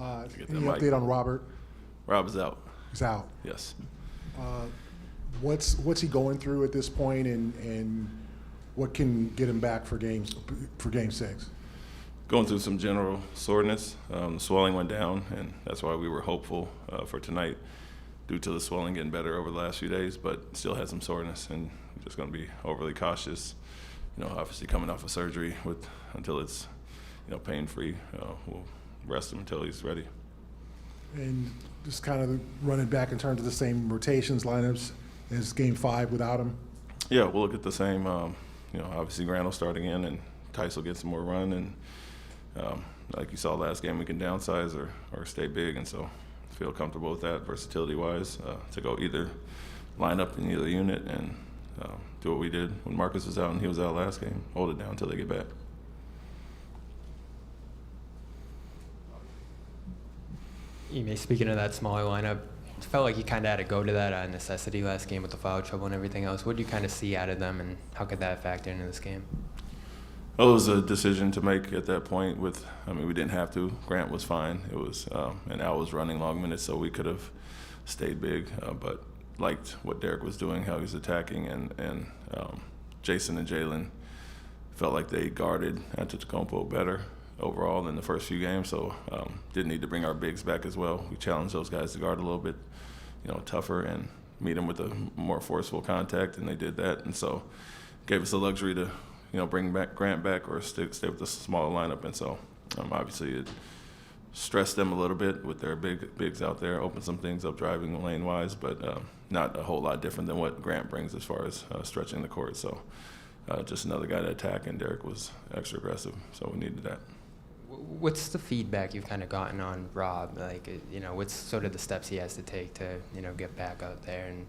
Any update on Robert? Rob is out. He's out. Yes. What's he going through at this point, and what can get him back for Game 6? Going through some general soreness. The swelling went down, and that's why we were hopeful for tonight due to the swelling getting better over the last few days, but still had some soreness, and we're just going to be overly cautious. Obviously coming off of surgery until it's, pain-free. We'll rest him until he's ready. And just kind of running back in terms of the same rotations, lineups as Game 5 without him? Yeah, we'll look at the same. Obviously Grant will start again, and Tice will get some more run. And like you saw last game, we can downsize or stay big. And so feel comfortable with that versatility-wise to go either line up in either unit and do what we did when Marcus was out and he was out last game, hold it down until they get back. Ime, speaking of that smaller lineup, it felt like you kind of had to go to that necessity last game with the foul trouble and everything else. What do you kind of see out of them, and how could that factor into this game? Well, it was a decision to make at that point. We didn't have to. Grant was fine. It was, and Al was running long minutes, so we could have stayed big. But liked what Derek was doing, how he was attacking, and Jason and Jalen felt like they guarded Antetokounmpo better overall in the first few games, so didn't need to bring our bigs back as well. We challenged those guys to guard a little bit, tougher and meet them with a more forceful contact, and they did that. And so gave us the luxury to, bring back Grant back or stay with the smaller lineup. And so obviously it stressed them a little bit with their bigs out there, opened some things up driving lane-wise, but not a whole lot different than what Grant brings as far as stretching the court. So just another guy to attack, and Derek was extra aggressive, so we needed that. What's the feedback you've kind of gotten on Rob? Like, what's sort of the steps he has to take to, get back out there? And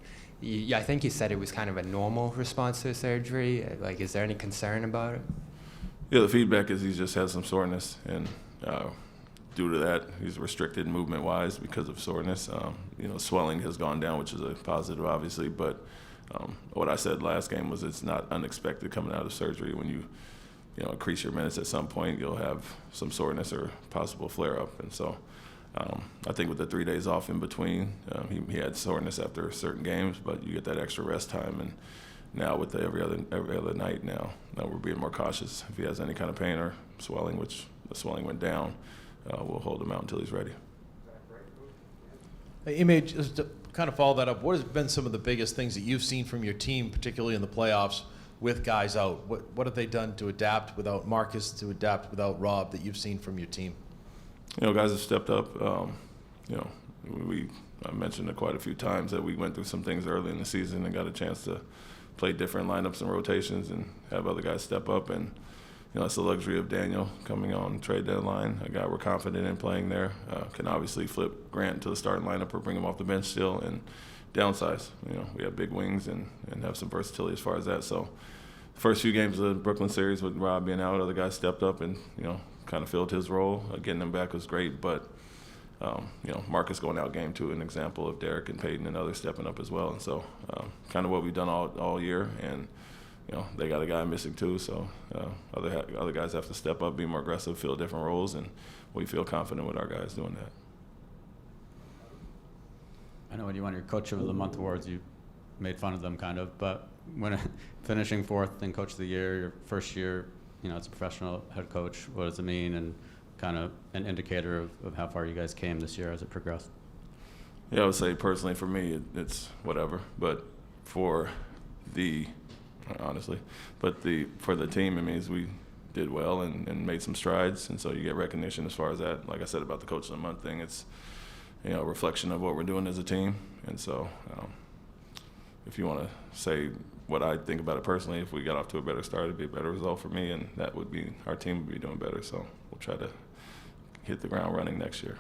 I think you said it was kind of a normal response to surgery. Like, is there any concern about it? Yeah, the feedback is he just has some soreness, and due to that, he's restricted movement-wise because of soreness. Swelling has gone down, which is a positive, obviously. But what I said last game was it's not unexpected coming out of surgery. When you increase your minutes at some point, you'll have some soreness or possible flare-up. And so I think with the 3 days off in between, he had soreness after certain games, but you get that extra rest time. And now with the every other night now we're being more cautious. If he has any kind of pain or swelling, which the swelling went down, we'll hold him out until he's ready. Hey, Ime, just to kind of follow that up, what has been some of the biggest things that you've seen from your team, particularly in the playoffs, with guys out? What have they done to adapt without Marcus, to adapt without Rob, that you've seen from your team? Guys have stepped up. I mentioned it quite a few times that we went through some things early in the season and got a chance to play different lineups and rotations and have other guys step up. And it's the luxury of Daniel coming on trade deadline, a guy we're confident in playing there. Can obviously flip Grant to the starting lineup or bring him off the bench still and downsize. We have big wings and have some versatility as far as that. So the first few games of the Brooklyn series with Rob being out, other guys stepped up and, kind of filled his role. Getting him back was great, but, Marcus going out game 2, an example of Derek and Peyton and others stepping up as well. And so kind of what we've done all year. And, they got a guy missing too, so other guys have to step up, be more aggressive, fill different roles, and we feel confident with our guys doing that. I know when you won your Coach of the Month awards, you made fun of them kind of, but when finishing 4th in Coach of the Year, your first year, as a professional head coach, what does it mean, and kind of an indicator of how far you guys came this year as it progressed? Yeah, I would say personally for me, it's whatever, but for the team, it means we did well and made some strides, and so you get recognition as far as that. Like I said about the Coach of the Month thing, it's a reflection of what we're doing as a team. And so if you want to say what I think about it personally, if we got off to a better start, it'd be a better result for me, and that would be our team would be doing better. So we'll try to hit the ground running next year.